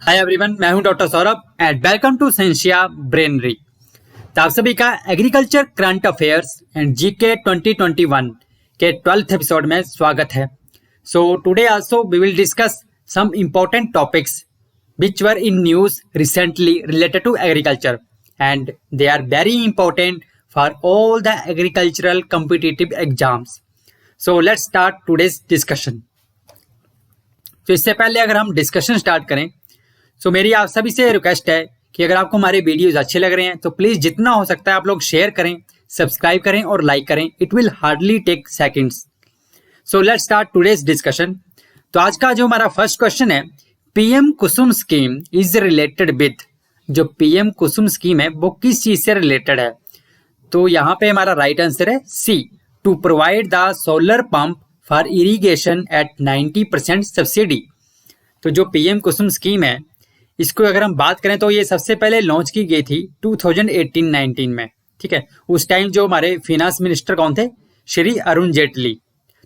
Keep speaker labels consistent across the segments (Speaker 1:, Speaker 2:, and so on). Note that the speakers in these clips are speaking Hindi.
Speaker 1: हाय एवरीवन, मैं हूं doctor Saurabh and welcome to Sentia Brainery. तो आप सभी का agriculture current affairs and GK 2021 के 12th एपिसोड में स्वागत है। So today also we will discuss some important topics which were in news recently related to agriculture and they are very important for all the agricultural competitive exams. So let's start today's discussion. तो इससे पहले अगर हम डिस्कशन स्टार्ट करें तो मेरी आप सभी से रिक्वेस्ट है कि अगर आपको हमारे वीडियोस अच्छे लग रहे हैं तो प्लीज जितना हो सकता है आप लोग शेयर करें, सब्सक्राइब करें और लाइक करें। It will hardly take seconds. So let's start today's discussion. तो आज का जो हमारा फर्स्ट क्वेश्चन है, PM Kusum scheme is related with. जो पीएम कुसुम स्कीम है वो किस चीज से रिलेटेड है? तो यहाँ पे हमारा राइट आंसर है C, to provide the solar pump for irrigation at 90% subsidy. तो जो पीएम कुसुम स्कीम है इसको अगर हम बात करें तो ये सबसे पहले लॉन्च की गई थी 2018-19 में। ठीक है, उस टाइम जो हमारे फिनांस मिनिस्टर कौन थे? श्री अरुण जेटली।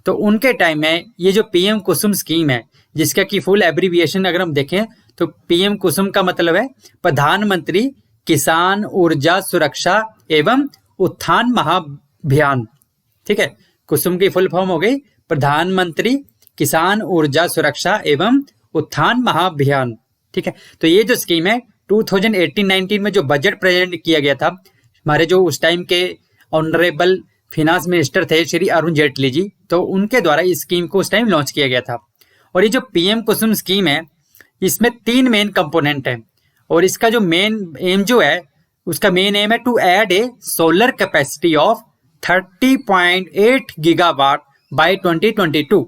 Speaker 1: तो उनके टाइम में ये जो पीएम कुसुम स्कीम है, जिसका की फुल एब्रीविएशन अगर हम देखें तो पीएम कुसुम का मतलब है प्रधानमंत्री किसान ऊर्जा सुरक्षा एवं उत्थान महाभियान। ठीक है, कुसुम की फुल फॉर्म हो गई प्रधानमंत्री किसान ऊर्जा सुरक्षा एवं उत्थान महाभियान। ठीक है, तो ये जो स्कीम है 2018-19 में जो बजट प्रेजेंट किया गया था, हमारे जो उस टाइम के ऑनरेबल फिनांस मिनिस्टर थे श्री अरुण जेटली जी, तो उनके द्वारा इस स्कीम को उस टाइम लॉन्च किया गया था। और ये जो पीएम कुसुम स्कीम है इसमें 3 मेन कंपोनेंट है और इसका जो मेन एम जो है उसका मेन एम है to add a solar capacity of 30.8 gigawatt by 2022।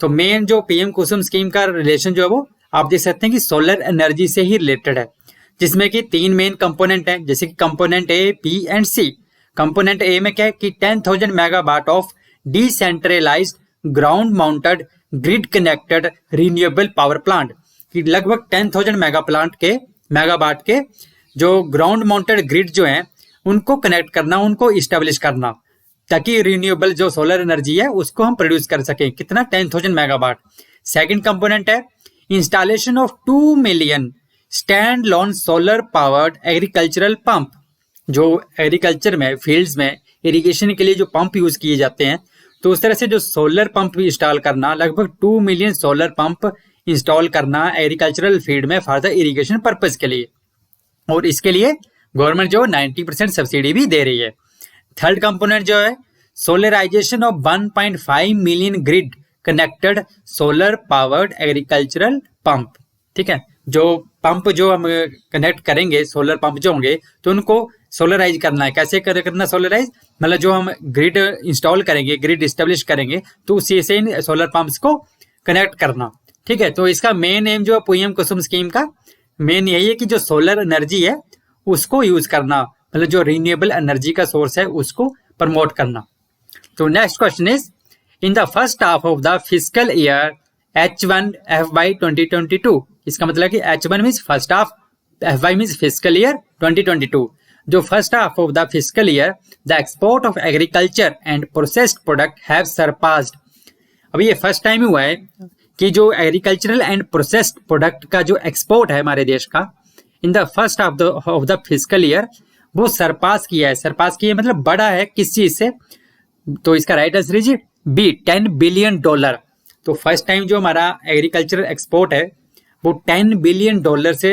Speaker 1: तो मेन जो पीएम कुसुम स्कीम का रिलेशन जो है वो आप देख सकते हैं कि सोलर एनर्जी से ही रिलेटेड है, जिसमें कि 3 मेन कंपोनेंट हैं, जैसे कि component a, b and c. Component a में क्या है कि 10,000 megawatt of decentralised ground mounted grid connected renewable power plant, कि लगभग 10,000 मेगावाट के जो ग्राउंड माउंटेड ग्रिड जो हैं उनको कनेक्ट करना, उनको इस्टेब्लिश करना, ताकि रिन्यूएबल जो सोलर एनर्जी है उसको हम प्रोड्यूस कर सकें। कितना? 10,000 मेगावाट। सेकेंड कंपोनेंट है installation of 2 million stand loan solar powered agricultural pump. जो एग्रीकल्चर में फील्ड्स में इरिगेशन के लिए जो पंप यूज किए जाते हैं, तो उस तरह से जो सोलर पंप इंस्टॉल करना, लगभग 2 मिलियन सोलर पंप इंस्टॉल करना एग्रीकल्चरल फील्ड में फॉर द इरिगेशन पर्पज के लिए। और इसके लिए गवर्नमेंट जो 90% सब्सिडी भी दे रही है। थर्ड कंपोनेंट जो है solarisation of 1.5 million grid connected solar powered agricultural pump. ठीक है, जो पंप जो हम कनेक्ट करेंगे, सोलर पंप जो होंगे, तो उनको सोलराइज करना है। कैसे करना सोलराइज? मतलब जो हम ग्रिड इंस्टॉल करेंगे, ग्रिड इस्टेब्लिश करेंगे, तो उसी से इन सोलर पंप्स को कनेक्ट करना। ठीक है, तो इसका मेन एम जो पीएम कुसुम स्कीम का मेन यही है कि जो सोलर एनर्जी है उसको यूज करना, मतलब जो रिन्यूएबल एनर्जी का सोर्स है उसको प्रमोट करना। तो next question is, in the first half of the fiscal year H1 FY 2022, इसका मतलब कि H1 means first half, FY means fiscal year 2022। जो first half of the fiscal year the export of agriculture and processed product have surpassed। अभी ये फर्स्ट टाइम हुआ है कि जो एग्रीकल्चरल एंड प्रोसेस्ड प्रोडक्ट का जो एक्सपोर्ट है हमारे देश का इन the first half of the fiscal year वो सरपास किया है। सरपास किया मतलब बड़ा है किस चीज से? तो इसका right answer is b, $10 billion. तो फर्स्ट टाइम जो हमारा एग्रीकल्चरल एक्सपोर्ट है वो $10 बिलियन से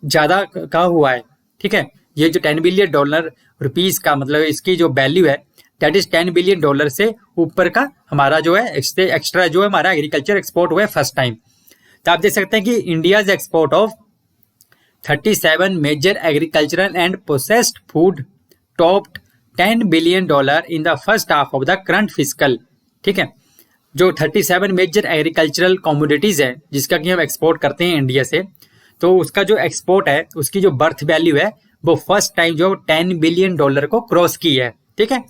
Speaker 1: ज्यादा का हुआ है। ठीक है, ये जो $10 बिलियन रुपीस का मतलब इसकी जो वैल्यू है दैट इज $10 बिलियन से ऊपर का हमारा जो है एक्स्ट्रा जो है हमारा एग्रीकल्चर एक्सपोर्ट हुआ है फर्स्ट टाइम। तो आप देख सकते हैं कि India's export of 37 major agricultural and processed food topped $10 billion in the first half of the current fiscal. ठीक है, जो 37 मेजर एग्रीकल्चरल कमोडिटीज है जिसका कि हम एक्सपोर्ट करते हैं इंडिया से, तो उसका जो एक्सपोर्ट है उसकी जो बर्थ वैल्यू है वो फर्स्ट टाइम जो $10 बिलियन को क्रॉस की है। ठीक है,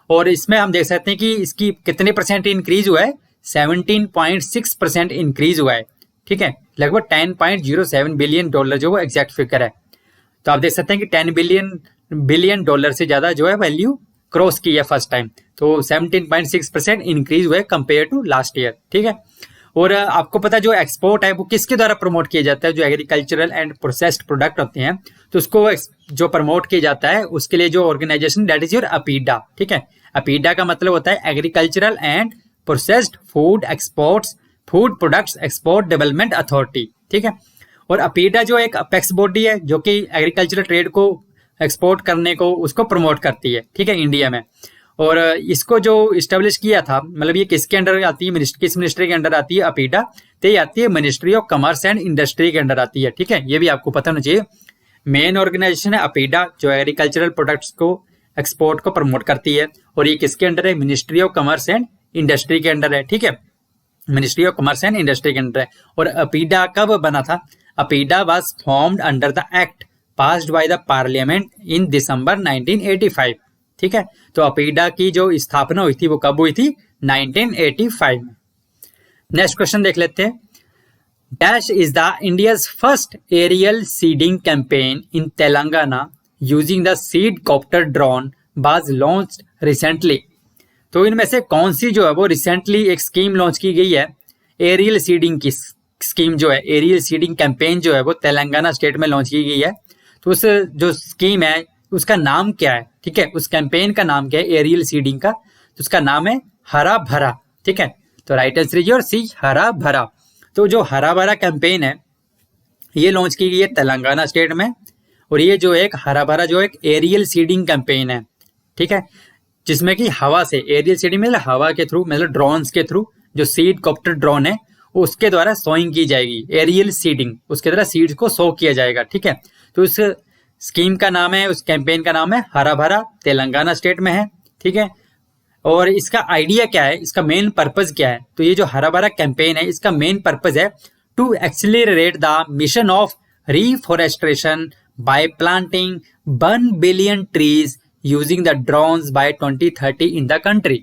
Speaker 1: और इसमें हम देख सकते हैं कि इसकी कितने परसेंट इंक्रीज हुआ है? 17.6% इंक्रीज हुआ है। ठीक है, लगभग $10.07 बिलियन जो वो एग्जैक्ट फिगर है। तो आप देख सकते हैं कि $10 बिलियन से ज्यादा जो है वैल्यू क्रॉस की है फर्स्ट टाइम। तो 17.6% इंक्रीज हुए कंपेयर टू लास्ट ईयर। ठीक है, और आपको पता है जो एक्सपोर्ट है वो किसके द्वारा प्रमोट किया जाता है, जो एग्रीकल्चरल एंड प्रोसेस्ड प्रोडक्ट होते हैं तो उसको जो प्रमोट किया जाता है उसके लिए जो organization that is your APEDA. ठीक है, अपीडा का मतलब होता है agricultural and processed food exports food products export development authority. ठीक है, और अपीडा जो एक अपेक्स बॉडी है जो कि एग्रीकल्चरल ट्रेड को एक्सपोर्ट करने को उसको प्रमोट करती है। ठीक है, इंडिया में। और इसको जो इस्टेब्लिश किया था, मतलब ये किसके अंडर आती है, किस मिनिस्ट्री के अंडर आती है अपीडा, तो ये आती है ministry of commerce and industry के अंडर आती है। ठीक है, ये भी आपको पता होना चाहिए। मेन ऑर्गेनाइजेशन है अपीडा जो एग्रीकल्चरल प्रोडक्ट्स को एक्सपोर्ट को प्रमोट करती है, और ये किसके अंडर है, ministry of commerce and industry के अंडर है। ठीक है, ministry of commerce and industry के अंडर है। और अपीडा कब बना था, APEDA was formed under the act passed by the parliament in December 1985। ठीक है, तो अपीडा की जो स्थापना हुई थी वो कब हुई थी, 1985 में। नेक्स्ट क्वेश्चन देख लेते हैं। Dash is the India's first aerial seeding campaign in Telangana using the seed copter drone was launched recently. तो इनमें से कौन सी जो है वो रिसेंटली एक स्कीम लॉन्च की गई है, एरियल सीडिंग की स्कीम जो है, एरियल सीडिंग कैंपेन जो है वो तेलंगाना स्टेट में लॉन्च की गई है। तो उस जो स्कीम है उसका नाम क्या है, ठीक है, उस कैंपेन का नाम क्या है एरियल सीडिंग का, तो उसका नाम है हरा भरा। ठीक है, तो right answer is your C, हरा भरा। तो जो हरा भरा कैंपेन है ये लॉन्च की गई है तेलंगाना स्टेट में, और ये जो एक हरा भरा जो एक एरियल सीडिंग कैंपेन है। ठीक है, जिसमें कि हवा से, एरियल सीडिंग मतलब हवा के थ्रू, मतलब ड्रोन्स के थ्रू, जो सीड कॉप्टर ड्रोन है उसके द्वारा सोइंग की जाएगी, एरियल सीडिंग, उसके द्वारा सीड्स को सो किया जाएगा। ठीक है, तो उस स्कीम का नाम है, उस कैंपेन का नाम है हरा भरा, तेलंगाना स्टेट में है। ठीक है, और इसका आइडिया क्या है, इसका मेन पर्पज क्या है, तो ये जो हरा भरा कैंपेन है इसका मेन पर्पज है to accelerate the mission of reforestation by planting 1 billion trees using the drones by 2030 in the country.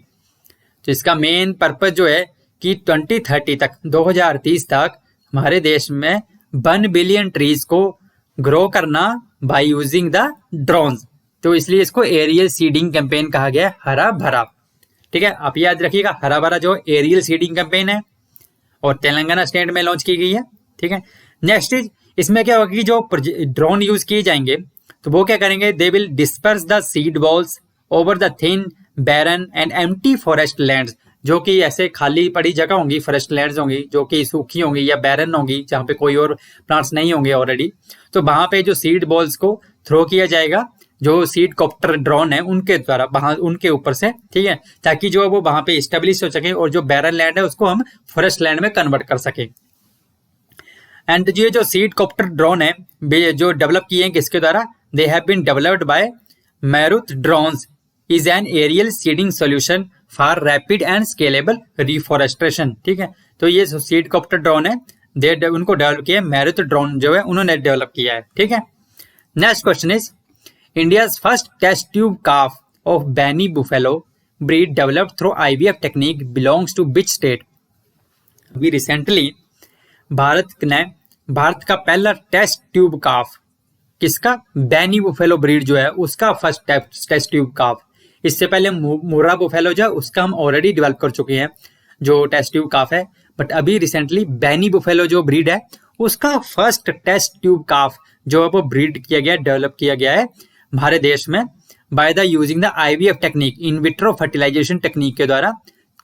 Speaker 1: तो इसका मेन पर्पज जो है कि 2030 तक, 2030 तक हमारे देश में 1 बिलियन ट्रीज को ग्रो करना बाय यूजिंग द ड्रोन्स, तो इसलिए इसको एरियल सीडिंग कैंपेन कहा गया है, हरा भरा। ठीक है, आप याद रखिएगा हरा भरा जो एरियल सीडिंग कैंपेन है और तेलंगाना स्टेट में लॉन्च की गई है। ठीक है, नेक्स्ट इज, इसमें क्या होगा कि जो ड्रोन यूज किए जाएंगे तो वो क्या करेंगे, they will disperse the seed balls over the thin barren and empty forest lands, जो कि ऐसे खाली पड़ी जगह होंगी, फॉरेस्ट लैंड्स होंगी जो कि सूखी होंगी या बैरन होंगी जहाँ पे कोई और प्लांट्स नहीं होंगे ऑलरेडी, तो वहां पे जो सीड बॉल्स को थ्रो किया जाएगा जो सीड कॉप्टर ड्रोन है उनके द्वारा, वहां उनके ऊपर से। ठीक है, ताकि जो वो वहां पे स्टेब्लिश हो सके और जो बैरन लैंड है उसको हम फॉरेस्ट लैंड में कन्वर्ट कर सके। एंड ये जो सीड कॉप्टर ड्रोन है जो डेवलप किए हैं किसके द्वारा, they have been developed by Marut drones is an aerial seeding solution for rapid and scalable reforestation. ठीक है, तो ये सीड कॉप्टर ड्रोन है, उनको डेवलप किया है मैरुत ड्रोन जो है उन्होंने डेवलप किया है। ठीक है, next question is, India's first test tube calf of Banni buffalo breed developed through IVF technique belongs to which state. अभी रिसेंटली भारत का पहला टेस्ट ट्यूब काफ किसका, बैनी बुफेलो ब्रीड जो है उसका फर्स्ट टेस्ट ट्यूब काफ। इससे पहले मुर्रा बुफेलो जो है उसका हम ऑलरेडी डेवलप कर चुके हैं जो टेस्ट ट्यूब काफ है, बट अभी रिसेंटली बैनी बुफेलो जो ब्रीड है उसका फर्स्ट टेस्ट ट्यूब काफ जो है वो ब्रीड किया गया, डेवलप किया गया है हमारे देश में by the using the IVF technique, in vitro fertilization technique के द्वारा।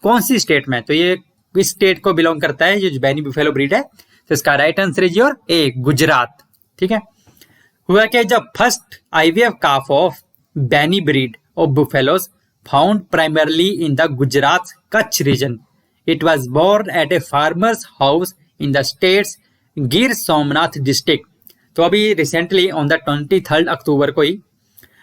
Speaker 1: कौन सी स्टेट में, तो ये किस स्टेट को बिलोंग करता है ये जो बैनी बुफेलो ब्रीड है, तो इसका right answer is your A, Gujarat. ठीक है, हुआ क्या, जब first IVF calf of Banni breed of buffaloes found primarily in the Gujarat Kutch region, it was born at a farmer's house in the state's Gir Somnath district. तो अभी रिसेंटली ऑन द 23 अक्टूबर को ही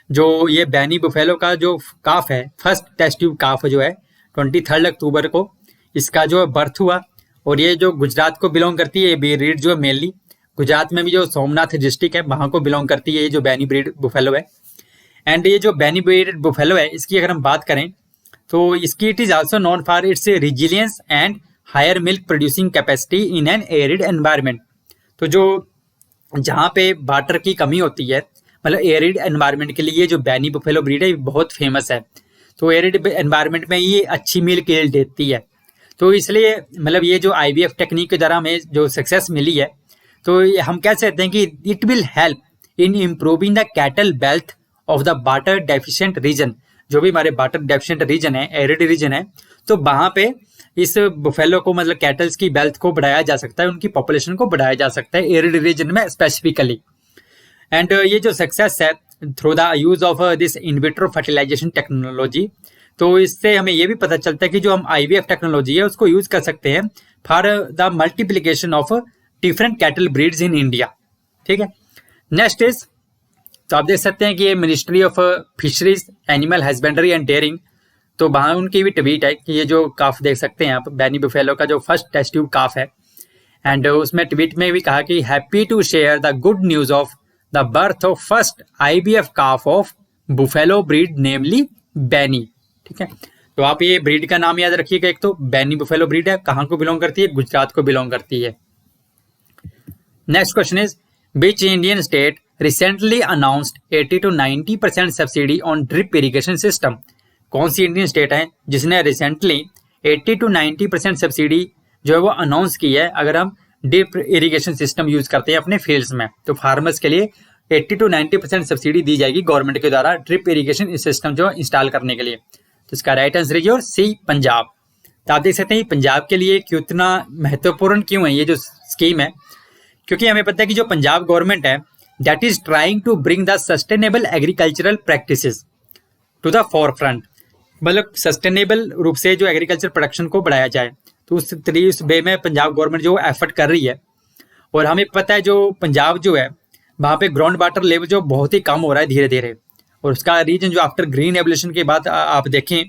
Speaker 1: जो ये बैनी बुफेलो का जो काफ है, फर्स्ट टेस्ट ट्यूब काफ जो है 23 अक्टूबर को इसका जो बर्थ हुआ, और ये जो गुजरात को बिलोंग करती है ये ब्रीड जो है मेनली गुजरात में भी जो सोमनाथ डिस्ट्रिक्ट है वहां को बिलोंग करती है ये जो बैनी ब्रीड बुफेलो है। एंड ये जो बैनी ब्रीड बुफेलो है इसकी अगर हम बात करें तो इसकी it is also known for its resilience and higher milk producing capacity in an arid environment. तो जो जहाँ पे वाटर की कमी होती है, मतलब एरिड एनवायरमेंट के लिए जो बैनी बुफेलो ब्रीड है बहुत फेमस है। तो एरिड एनवायरमेंट में ये अच्छी मिल्क यील्ड देती है। तो इसलिए मतलब ये जो IVF टेक्निक के द्वारा हमें जो सक्सेस मिली है, तो हम कह सकते हैं कि it will help in improving the cattle wealth of the water deficient region. जो भी हमारे वाटर डेफिशिएंट रीजन है, एरिड रीजन है, तो वहाँ पे इस बुफेलो को मतलब कैटल्स की वेल्थ को बढ़ाया जा सकता है, उनकी पॉपुलेशन को बढ़ाया जा सकता है एरिड रीजन में स्पेसिफिकली। एंड ये जो सक्सेस है through the use of this in vitro fertilization technology, तो इससे हमें ये भी पता चलता है कि जो हम IVF टेक्नोलॉजी है उसको यूज कर सकते हैं for the multiplication of different cattle breeds in India. ठीक है, नेक्स्ट इज, तो आप देख सकते हैं कि ये ministry of fisheries, animal husbandry and dairying, तो वहाँ उनकी भी ट्वीट है कि ये जो काफ देख सकते हैं आप, बेनी बुफेलो का जो फर्स्ट टेस्ट ट्यूब काफ है, एंड उसमें ट्वीट में भी कहा कि happy to share the good news of the birth of first IVF calf of buffalo breed namely Banni. ठीक है, तो आप ये ब्रीड का नाम याद रखिएगा, एक तो बेनी बुफेलो ब्रीड है, कहाँ को बिलोंग करती है, गुजरात को बिलोंग करती है। Next question is, which Indian state recently announced 80 to 90% subsidy on drip irrigation system. कौन सी इंडियन स्टेट है जिसने रिसेंटली 80 to 90% सब्सिडी जो है वो अनाउंस की है अगर हम ड्रिप इरिगेशन सिस्टम यूज करते हैं अपने फील्ड्स में, तो फार्मर्स के लिए 80 to 90% सब्सिडी दी जाएगी गवर्नमेंट के द्वारा ड्रिप इरिगेशन सिस्टम जो इंस्टॉल करने के लिए। तो इसका राइट आंसर है सी, पंजाब। तो आप देख सकते हैं पंजाब के लिए कितना महत्वपूर्ण क्यों है ये जो स्कीम है, क्योंकि हमें पता है कि जो पंजाब गवर्नमेंट है that is trying to bring the sustainable agricultural practices to the forefront, मतलब सस्टेनेबल रूप से जो एग्रीकल्चर प्रोडक्शन को बढ़ाया जाए, तो उस वे में पंजाब गवर्नमेंट जो एफर्ट कर रही है। और हमें पता है जो पंजाब जो है वहाँ पे ग्राउंड वाटर लेवल जो बहुत ही कम हो रहा है धीरे धीरे, और उसका रीजन जो आफ्टर ग्रीन एवोल्यूशन के बाद आप देखें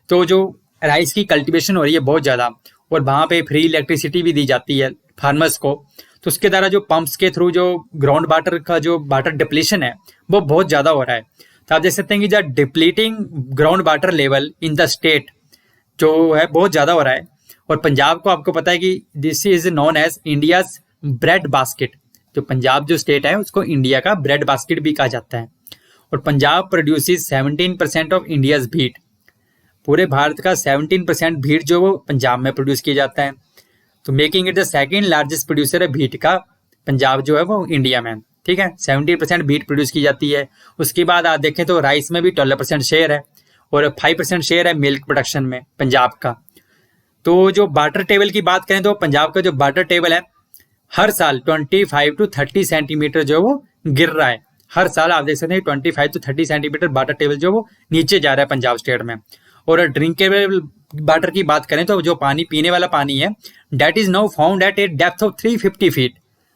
Speaker 1: तो जो राइस की कल्टीवेशन हो रही है बहुत ज़्यादा, और वहाँ पे फ्री इलेक्ट्रिसिटी भी दी जाती है फार्मर्स को, तो उसके द्वारा जो पंप्स के थ्रू जो ग्राउंड वाटर का जो वाटर डिप्लीशन है वो बहुत ज़्यादा हो रहा है। तो आप देख सकते हैं कि the depleting ground water level in the state जो है बहुत ज़्यादा हो रहा है। और पंजाब को आपको पता है कि this is known as India's bread basket, जो पंजाब जो स्टेट है उसको इंडिया का ब्रेड बास्केट भी कहा जाता है। और Punjab produces 17% of India's wheat, पूरे भारत का 17% व्हीट जो वो पंजाब में प्रोड्यूस किया जाता है, तो making it the second largest producer है व्हीट का पंजाब जो है वो इंडिया में। ठीक है, 17% व्हीट प्रोड्यूस की जाती है। उसके बाद आप देखें तो राइस में भी 12% शेयर है, और 5% शेयर है मिल्क प्रोडक्शन में पंजाब का। तो जो वाटर टेबल की बात करें तो पंजाब का जो वाटर टेबल है हर साल 25 to 30 सेंटीमीटर जो वो गिर रहा है, हर साल आप देख सकते हैं 25 to 30 सेंटीमीटर वाटर टेबल जो वो नीचे जा रहा है पंजाब स्टेट में। और ड्रिंकेबल वाटर की बात करें तो जो पानी पीने वाला पानी है that is now found at A depth of 350 feet,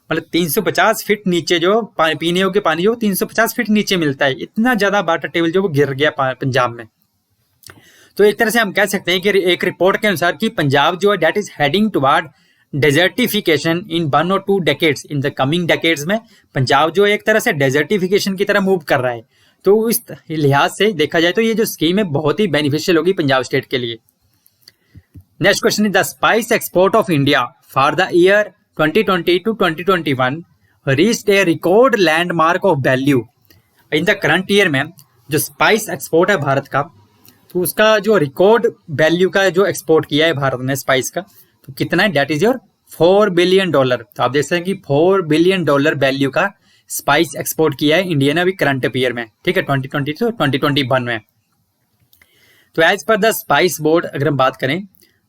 Speaker 1: मतलब 350 फीट नीचे जो पीने योग्य पानी जो 350 फीट नीचे मिलता है। इतना ज्यादा वाटर टेबल जो वो गिर गया पंजाब में। तो एक तरह से हम कह सकते हैं कि एक रिपोर्ट के अनुसार कि पंजाब जो है that is heading toward desertification in 1 or 2 decades, in the coming decades में पंजाब जो एक तरह से डेजर्टिफिकेशन की तरह मूव कर रहा है। तो इस लिहाज से देखा जाए तो ये जो स्कीम है बहुत ही बेनिफिशियल होगी पंजाब स्टेट के लिए। Next question is, the spice export of India for the year 2020 to 2021 reached A record landmark of value. In the current year में जो स्पाइस एक्सपोर्ट है भारत का, तो उसका जो रिकॉर्ड वैल्यू का जो एक्सपोर्ट किया है भारत ने स्पाइस का, तो कितना है, दैट इज योर $4 billion। तो आप देख सकते हैं कि $4 billion वैल्यू का स्पाइस एक्सपोर्ट किया है इंडिया ने अभी करंट ईयर में। ठीक है, 2020 to 2021 में। तो as per the spice board अगर हम बात करें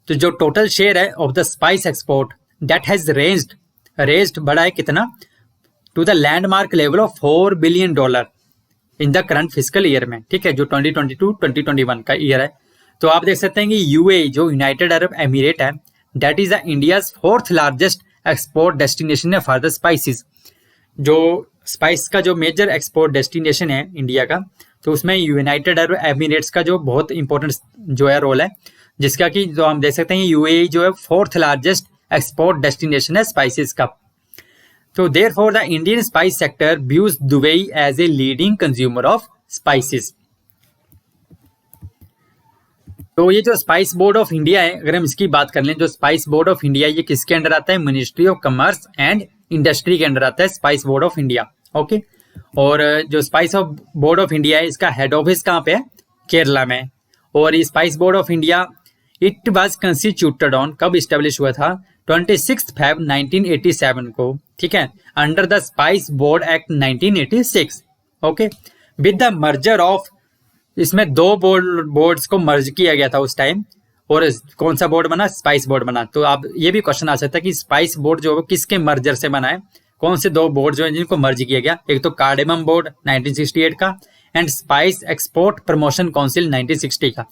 Speaker 1: तो जो टोटल शेयर है of the spice export that has raised बढ़ा है कितना, to the landmark level of $4 billion in the current physical year में। ठीक है, जो 2022-2021 का ईयर है। तो आप देख सकते हैं कि यूएई जो यूनाइटेड अरब एमिरेट है that is the India's 4th largest export destination है फॉर द स्पाइसेस। जो स्पाइस का जो मेजर एक्सपोर्ट डेस्टिनेशन है इंडिया का, तो उसमें यूनाइटेड अरब एमिरेट्स का जो बहुत इंपॉर्टेंट जो है रोल है, जिसका कि जो हम देख सकते हैं यूएई जो है 4th लार्जेस्ट एक्सपोर्ट डेस्टिनेशन है स्पाइसेस का। तो therefore the Indian spice sector views Dubai as a leading consumer of spices. तो ये जो स्पाइस बोर्ड ऑफ इंडिया है, अगर हम इसकी बात कर लें, जो स्पाइस बोर्ड ऑफ इंडिया ये किसके अंडर आता है, ministry of commerce and industry के अंडर आता है spice board of India. Okay, और जो स्पाइस बोर्ड ऑफ इंडिया है इसका हेड ऑफिस कहाँ पे है, केरला में। और ये spice board of India it was constituted on, कब स्टेब्लिश हुआ था, 26 Feb 1987 को, ठीक है, under the spice board act 1986। Okay, with the merger of, इसमें दो बोर्ड्स को मर्ज किया गया था उस टाइम, और कौन सा बोर्ड बना, स्पाइस बोर्ड बना। तो आप ये भी क्वेश्चन आ सकता है कि स्पाइस बोर्ड जो है किसके मर्जर से बना है, कौन से दो बोर्ड जो है जिनको मर्ज किया गया, एक तो कार्डेमम बोर्ड 1968 का and spice export promotion council 1960 का।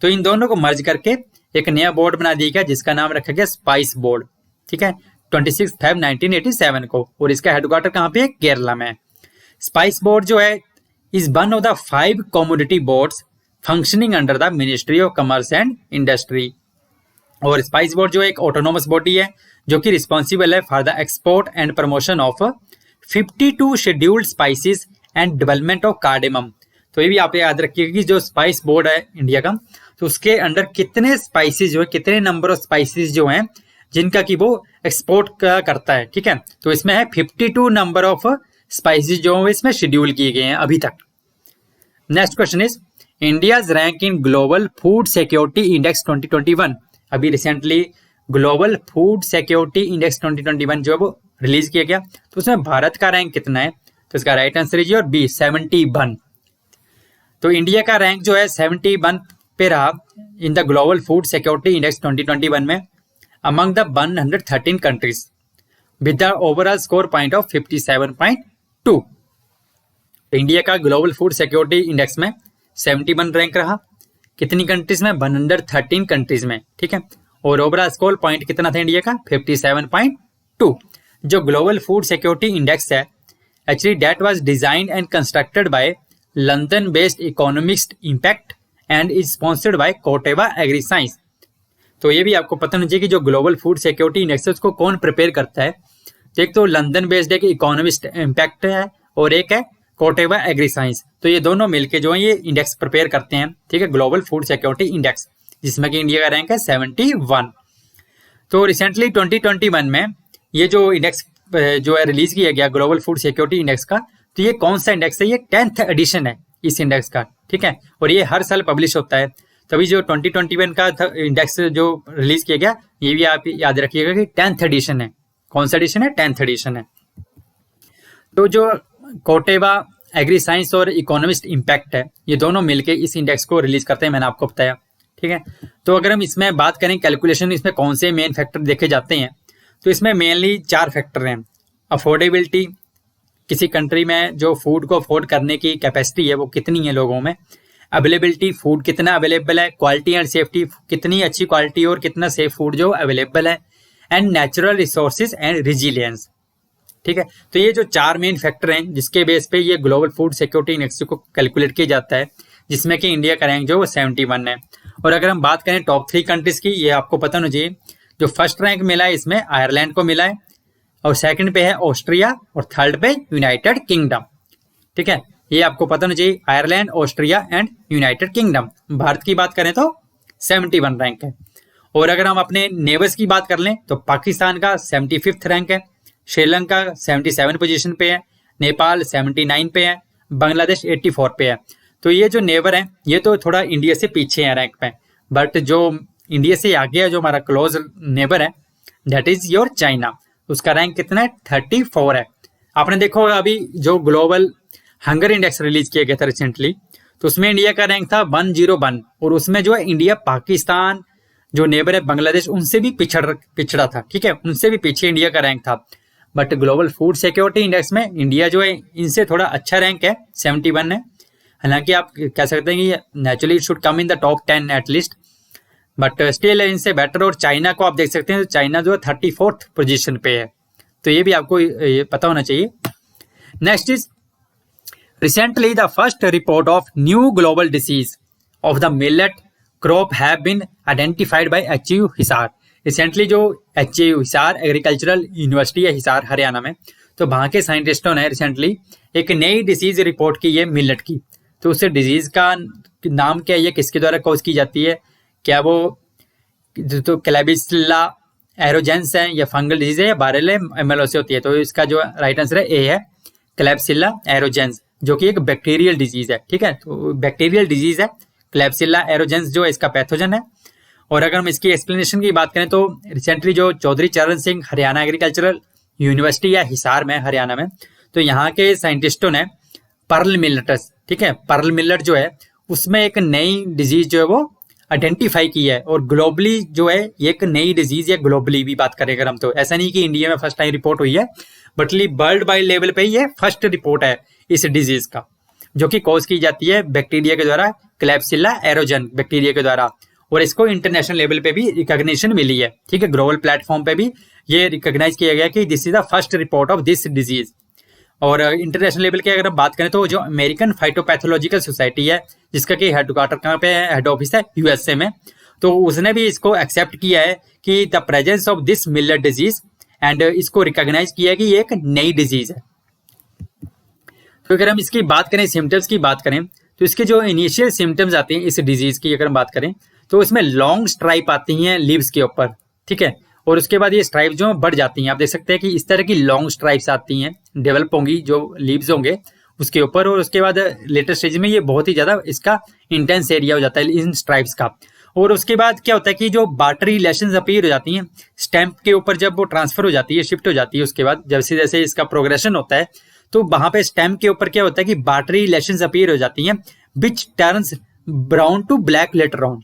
Speaker 1: तो इन दोनों को मर्ज करके एक नया बोर्ड बना दिया गया जिसका नाम रखा गया स्पाइस बोर्ड, ठीक है, 26 Feb 1987 को, और इसका हेडक्वार्टर कहाँ पे है, केरला में। स्पाइस बोर्ड जो है is one of the 5 commodity boards functioning under the ministry of commerce and industry. और स्पाइस बोर्ड जो एक ऑटोनोमस बॉडी है जो कि रिस्पॉन्सिबल है for the export and promotion of 52 scheduled spices and development of cardamom. तो ये भी आप याद रखिएगा कि जो स्पाइस बोर्ड है इंडिया का, तो उसके अंडर कितने स्पाइसेस जो है, कितने नंबर ऑफ स्पाइसेस जो हैं जिनका कि वो एक्सपोर्ट करता है, ठीक है। तो इसमें है 52 नंबर ऑफ स्पाइसेस जो इसमें शेड्यूल किए गए हैं अभी तक। Next question is India's rank in global food security index 2021। अभी recently global food security index 2021 जो है वो रिलीज किया गया, तो उसमें भारत का रैंक कितना है, तो इसका राइट आंसर है और बी 71। तो इंडिया का रैंक जो है 71 पे रहा in the global food security index 2021 में among the 113 countries with the overall score point of 57.2। India का ग्लोबल फूड सिक्योरिटी इंडेक्स में 71 रैंक रहा, कितनी कंट्रीज में, 113 कंट्रीज में, ठीक है। और ओवरऑल स्कोर पॉइंट कितना था इंडिया का, 57.2। जो ग्लोबल फूड सिक्योरिटी इंडेक्स है actually that was designed and constructed by London based Economist Impact and is sponsored by Corteva Agri Science. तो ये भी आपको पता होना चाहिए कि जो ग्लोबल फूड सिक्योरिटी इंडेक्स है उसको कौन प्रिपेयर करता है। एक तो लंदन बेस्ड एक इकोनॉमिस्ट इम्पैक्ट है और एक है कोटेवा एग्री साइंस। तो ये दोनों मिलके जो है ये इंडेक्स प्रिपेयर करते हैं, ठीक है, ग्लोबल फूड सिक्योरिटी इंडेक्स, जिसमें कि इंडिया का रैंक है 71। तो रिसेंटली 2021 में ये जो इंडेक्स जो है रिलीज किया गया ग्लोबल फूड सिक्योरिटी इंडेक्स का, तो ये कौन सा इंडेक्स है, ये 10th एडिशन है इस इंडेक्स का, ठीक है, और ये हर साल पब्लिश होता है। तभी जो 2021 का इंडेक्स जो रिलीज किया गया ये भी आप याद रखिएगा कि 10th एडिशन है। कौन सा एडिशन है, 10th एडिशन है। तो जो कोटेवा एग्री साइंस और इकोनॉमिस्ट इम्पैक्ट है ये दोनों मिलके इस इंडेक्स को रिलीज करते हैं, मैंने आपको बताया, ठीक है। तो अगर हम इसमें बात करें कैलकुलेशन, इसमें कौन से मेन फैक्टर देखे जाते हैं, तो इसमें मेनली 4 फैक्टर हैं। अफोर्डेबिलिटी, किसी कंट्री में जो फूड को अफोर्ड करने की कैपेसिटी है वो कितनी है लोगों में। अवेलेबिलिटी, फूड कितना अवेलेबल है। क्वालिटी एंड सेफ्टी, कितनी अच्छी क्वालिटी और कितना सेफ फूड जो अवेलेबल है। And natural resources and resilience, ठीक है। तो ये जो 4 मेन फैक्टर हैं जिसके बेस पे ये ग्लोबल फूड सिक्योरिटी इंडेक्स को कैलकुलेट किया जाता है, जिसमें कि इंडिया का रैंक जो वो 71 है। और अगर हम बात करें टॉप 3 कंट्रीज की, ये आपको पता होना चाहिए। जो फर्स्ट रैंक मिला है इसमें आयरलैंड को मिला है, और सेकंड पे है ऑस्ट्रिया, और थर्ड पे यूनाइटेड किंगडम, ठीक है। ये आपको पता होना चाहिए, Ireland, Austria and United kingdom. Bharat की बात करें तो 71 रैंक है। और अगर हम अपने नेबर्स की बात कर लें तो पाकिस्तान का 75th रैंक है, श्रीलंका 77 पोजीशन पे है, नेपाल 79 पे है, बांग्लादेश 84 पे है। तो ये जो नेबर है ये तो थोड़ा इंडिया से पीछे है रैंक पे, बट जो इंडिया से आगे है जो हमारा क्लोज नेबर है दैट इज योर चाइना, उसका रैंक कितना है, 34 है। आपने देखो अभी जो ग्लोबल हंगर इंडेक्स रिलीज किया गया था रिसेंटली, तो उसमें इंडिया का रैंक था 101, और उसमें जो है इंडिया पाकिस्तान जो नेबर है बांग्लादेश उनसे भी पिछड़ा था, ठीक है, उनसे भी पीछे इंडिया का रैंक था। But global food security index में इंडिया जो है इनसे थोड़ा अच्छा रैंक है, 71 है। हालांकि आप कह सकते हैं कि naturally it should come in the top 10 at least, but still इनसे बेटर। और चाइना को आप देख सकते हैं, तो चाइना जो है 34th पोजीशन पे है। तो ये भी आपको ये पता होना चाहिए। Next is recently the first report of new global disease of the millet crop have been identified by HU Hisar. Recently जो एचयू हिसार एग्रीकल्चरल यूनिवर्सिटी है हिसार हरियाणा में, तो वहाँ के साइंटिस्टों ने रिसेंटली एक नई डिसीज रिपोर्ट की है मिलेट की। तो उस डिजीज का नाम क्या है, ये किसके द्वारा कॉज की जाती है, क्या वो तो क्लैबिसिल्ला एरोजेंस है या फंगल डिजीज है या वायरल एमएलओ से होती है। तो इसका जो राइट आंसर है ए है, क्लैबिसिल्ला एरोजेंस, जो कि एक बैक्टीरियल डिजीज है, ठीक है। तो बैक्टीरियल डिजीज है, क्लैबिसिल्ला एरोजेंस जो है इसका पैथोजन है। और अगर हम इसकी एक्सप्लेनेशन की बात करें तो रिसेंटली जो चौधरी चरण सिंह हरियाणा एग्रीकल्चरल यूनिवर्सिटी या हिसार में हरियाणा में, तो यहाँ के साइंटिस्टों ने पर्ल मिलेटस, ठीक है, पर्ल मिलेट जो है उसमें एक नई डिजीज जो है वो आइडेंटिफाई की है। और ग्लोबली जो है ये एक नई डिजीज है, ग्लोबली भी बात करें अगर हम, तो ऐसा नहीं कि इंडिया में फर्स्ट टाइम रिपोर्ट हुई है, बटली वर्ल्ड वाइड लेवल पे ये फर्स्ट रिपोर्ट है इस डिजीज का, जो कि कॉज की जाती है बैक्टीरिया के द्वारा, क्लैप्सिला एरोजन बैक्टीरिया के द्वारा। और इसको इंटरनेशनल लेवल पे भी रिकॉग्निशन मिली है, ठीक है, ग्लोबल प्लेटफॉर्म पे भी ये रिकॉग्नाइज किया गया कि this is the first report of this disease. और इंटरनेशनल लेवल की अगर हम बात करें तो जो अमेरिकन फाइटोपैथोलॉजिकल सोसाइटी है, जिसका कि हेडक्वार्टर कहाँ पे है, हेड ऑफिस है यूएसए में, तो उसने भी इसको एक्सेप्ट किया है कि the presence of this millet disease, and इसको रिकॉग्नाइज किया है कि ये एक नई डिजीज है। तो अगर हम इसकी बात करें, सिम्टम्स की बात करें, तो इसके जो इनिशियल सिम्टम्स आते हैं इस डिजीज की अगर हम बात करें तो इसमें लॉन्ग स्ट्राइप आती हैं लीव्स के ऊपर, ठीक है, और उसके बाद ये स्ट्राइप जो बढ़ जाती हैं। आप देख सकते हैं कि इस तरह की लॉन्ग स्ट्राइप्स आती हैं, डेवलप होंगी जो लीव्स होंगे उसके ऊपर, और उसके बाद लेटर स्टेज में ये बहुत ही ज्यादा इसका इंटेंस एरिया हो जाता है इन स्ट्राइप्स का। और उसके बाद क्या होता है कि जो बाटरी लेशंस अपीयर हो जाती हैं स्टेम्प के ऊपर, जब वो ट्रांसफर हो जाती है, शिफ्ट हो जाती है, उसके बाद जैसे जैसे इसका प्रोग्रेशन होता है तो वहां पे स्टेम्प के ऊपर क्या होता है कि बाटरी लेशंस अपीयर हो जाती हैं which turns brown to black later on.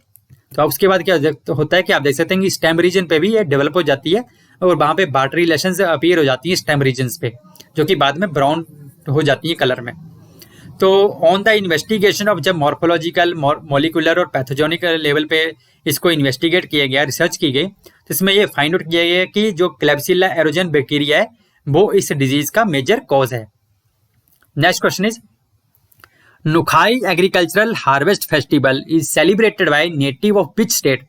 Speaker 1: तो अब उसके बाद क्या होता है कि आप देख सकते हैं कि स्टेम रीजन पे भी ये डेवलप हो जाती है और वहां पे बाटरी रिलेशंस अपीयर हो जाती है स्टेम रीजन्स पे, जो कि बाद में ब्राउन हो जाती है कलर में। तो ऑन द इन्वेस्टिगेशन ऑफ जब मॉर्फोलॉजिकल, मॉलिकुलर और पैथोजेनिक लेवल पे इसको इन्वेस्टिगेट किया गया, रिसर्च की गई, तो इसमें ये फाइंड आउट किया गया कि जो क्लेब्सिला एरोजन बैक्टीरिया है वो इस डिजीज का मेजर कॉज है। Next question is Nuakhai agricultural harvest festival is celebrated by native of which state.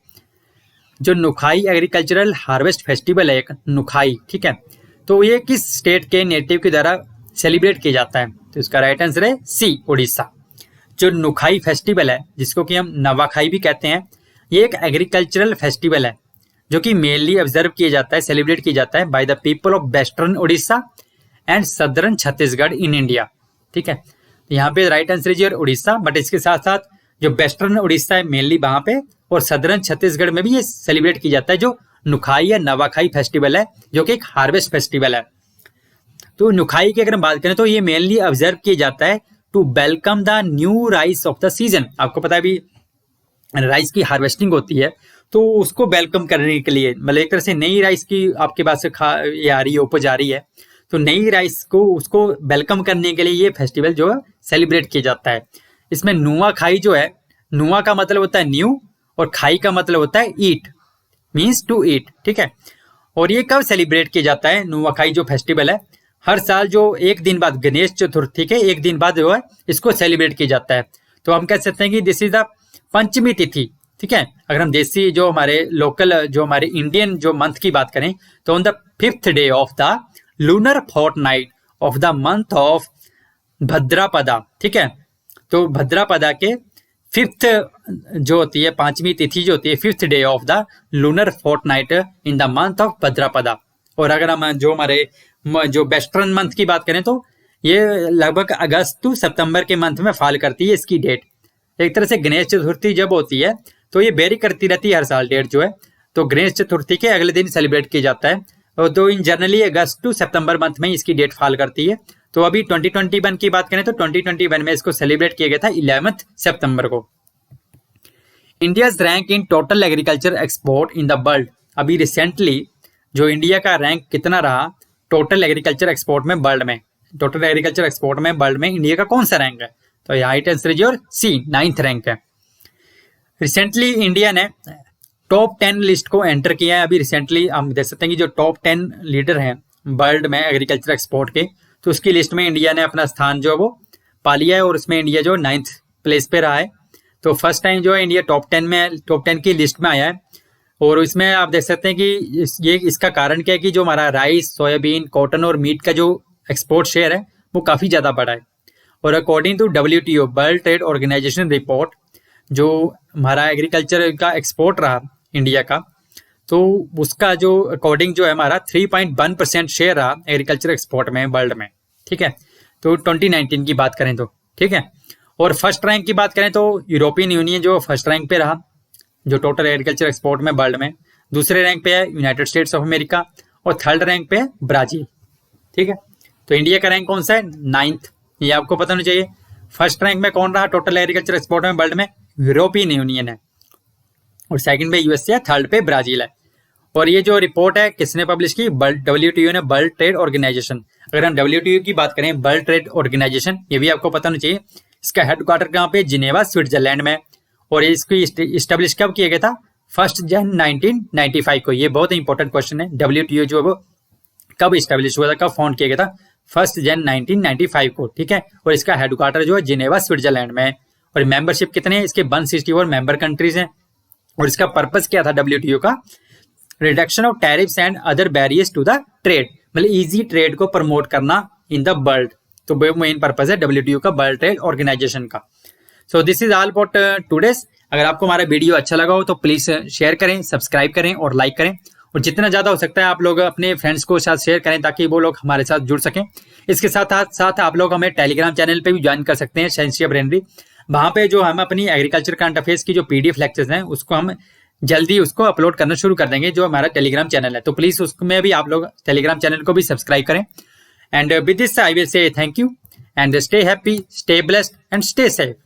Speaker 1: जो नुखाई एग्रीकल्चरल हार्वेस्ट फेस्टिवल है एक नुखाई, ठीक है, तो ये किस स्टेट के नेटिव के द्वारा सेलिब्रेट किया जाता है? तो इसका राइट आंसर है सी, उड़ीसा। जो नुखाई फेस्टिवल है, जिसको कि हम नवाखाई भी कहते हैं, ये एक एग्रीकल्चरल फेस्टिवल है जो कि मेनली ऑब्जर्व किया जाता है, सेलिब्रेट किया जाता है by the people of western Orissa and southern Chhattisgarh in India, ठीक है। यहाँ पे right answer is Orissa, but इसके साथ साथ जो वेस्टर्न उड़ीसा है मेनली वहां पे, और सदर्न छत्तीसगढ़ में भी ये सेलिब्रेट किया जाता है जो नुखाई या नवाखाई फेस्टिवल है, जो कि एक हार्वेस्ट फेस्टिवल है। तो नुखाई की अगर हम बात करें तो ये मेनली ऑब्जर्व किया जाता है to welcome the new rice of the season. आपको पता है अभी राइस की हार्वेस्टिंग होती है, तो उसको वेलकम करने के लिए, मतलब एक तरह से नई राइस की आपके पास से ये आ रही है, उपज आ रही है, तो नई राइस को उसको वेलकम करने के लिए ये फेस्टिवल जो है सेलिब्रेट किया जाता है। इसमें नुआ खाई जो है, नुआ का मतलब होता है न्यू और खाई का मतलब होता है ईट, मीन्स टू ईट, ठीक है। और ये कब सेलिब्रेट किया जाता है? नुआखाई जो फेस्टिवल है हर साल जो एक दिन बाद, गणेश चतुर्थी के एक दिन बाद जो है इसको सेलिब्रेट किया जाता है। तो हम कह सकते हैं कि दिस इज द पंचमी तिथि, ठीक है। अगर हम देसी जो हमारे लोकल, जो हमारे इंडियन जो मंथ की बात करें तो on the 5th day of the lunar fortnight of the month of Bhadrapada, ठीक है। तो भद्रापदा के 5th जो होती है, पांचवी तिथि जो होती है, 5th day of the lunar fortnight in the month of Bhadrapada. और अगर हम जो हमारे जो वेस्टर्न मंथ की बात करें तो ये लगभग अगस्त टू सितंबर के मंथ में फॉल करती है इसकी डेट। एक तरह से गणेश चतुर्थी जब होती है तो ये वेरी करती रहती है हर साल डेट जो है, तो गणेश चतुर्थी के अगले दिन सेलिब्रेट किया जाता है। और तो in generally August to September month में इसकी डेट फॉल करती है। तो अभी 2021 की बात करें तो 2021 में इसको सेलिब्रेट किया गया था 11 सितंबर को। India's rank in total agriculture export in the world. अभी रिसेंटली जो इंडिया का रैंक कितना रहा टोटल एग्रीकल्चर एक्सपोर्ट में वर्ल्ड में, टोटल एग्रीकल्चर एक्सपोर्ट में वर्ल्ड में इंडिया का कौन सा रैंक है? तो right answer is your C, 9th rank है। रिसेंटली इंडिया ने टॉप 10 लिस्ट को एंटर किया है। अभी रिसेंटली हम देख सकते हैं कि जो टॉप 10 लीडर हैं वर्ल्ड में एग्रीकल्चर एक्सपोर्ट के, तो उसकी लिस्ट में इंडिया ने अपना स्थान जो है वो पा लिया है और उसमें इंडिया जो 9th प्लेस पे रहा है। तो फर्स्ट टाइम जो है इंडिया टॉप 10 की लिस्ट में आया है। और इसमें आप देख सकते हैं कि ये इसका कारण क्या है कि जो हमारा राइस, सोयाबीन, कॉटन और मीट का जो एक्सपोर्ट शेयर है वो काफ़ी ज़्यादा बढ़ा है। और according to WTO world trade organization report, जो हमारा एग्रीकल्चर का एक्सपोर्ट रहा इंडिया का, तो उसका जो अकॉर्डिंग जो है हमारा 3.1% शेयर रहा एग्रीकल्चर एक्सपोर्ट में वर्ल्ड में, ठीक है। तो 2019 की बात करें तो, ठीक है। और फर्स्ट रैंक की बात करें तो यूरोपियन यूनियन जो फर्स्ट रैंक पे रहा, जो टोटल एग्रीकल्चर एक्सपोर्ट में वर्ल्ड में। दूसरे रैंक पे है यूनाइटेड स्टेट्स ऑफ अमेरिका और थर्ड रैंक पे है ब्राजील। ठीक है, तो इंडिया का रैंक कौन सा है? 9th, ये आपको पता होना चाहिए। फर्स्ट रैंक में कौन रहा टोटल एग्रीकल्चर एक्सपोर्ट में वर्ल्ड में? यूरोपियन यूनियन है। और सेकंड पे यूएसए है, थर्ड पे ब्राजील है। और ये जो रिपोर्ट है किसने पब्लिश की? WTO ने, वर्ल्ड ट्रेड ऑर्गेनाइजेशन। अगर हम WTO की बात करें, वर्ल्ड ट्रेड ऑर्गेनाइजेशन, ये भी आपको पता होना चाहिए। इसका हेडक्वार्टर कहाँ पे? जिनेवा, स्विट्जरलैंड में। और इसको इस्टेब्लिश कब किया गया था? 1 जनवरी 1995 को। ये बहुत इंपॉर्टेंट क्वेश्चन है। WTO जो है वो कब इस्टेब्लिश हुआ था, कब फाउंड किया गया था? 1 जनवरी 1995 को। ठीक है, और इसका हेडक्वार्टर जो है जिनेवा, स्विट्जरलैंड में। और मेंबरशिप कितने हैं इसके? 164 मेंबर कंट्रीज हैं। और इसका पर्पस क्या था WTO का? Reduction of tariffs and other barriers to the trade, मतलब इजी ट्रेड को प्रमोट करना इन द वर्ल्ड। तो वो मेन पर्पस है WTO का, वर्ल्ड ट्रेड ऑर्गेनाइजेशन का। So this is all about today's. अगर आपको हमारा वीडियो अच्छा लगा हो तो प्लीज शेयर करें, सब्सक्राइब करें और लाइक करें। और जितना ज्यादा हो सकता है आप लोग अपने फ्रेंड्स को साथ शेयर करें ताकि वो लोग हमारे साथ जुड़ सकें। इसके साथ आप लोग हमें टेलीग्राम चैनल पे भी ज्वाइन कर सकते हैं, सेंसिया ब्रेनरी। वहां पे जो हम अपनी एग्रीकल्चर करंट अफेयर्स की जो PDF लेक्चर्स हैं उसको हम जल्दी उसको अपलोड करना शुरू कर देंगे, जो हमारा टेलीग्राम चैनल है। तो प्लीज उसमें भी आप लोग टेलीग्राम चैनल को भी सब्सक्राइब करें। And with this I will say thank you and stay happy, stay blessed and stay safe.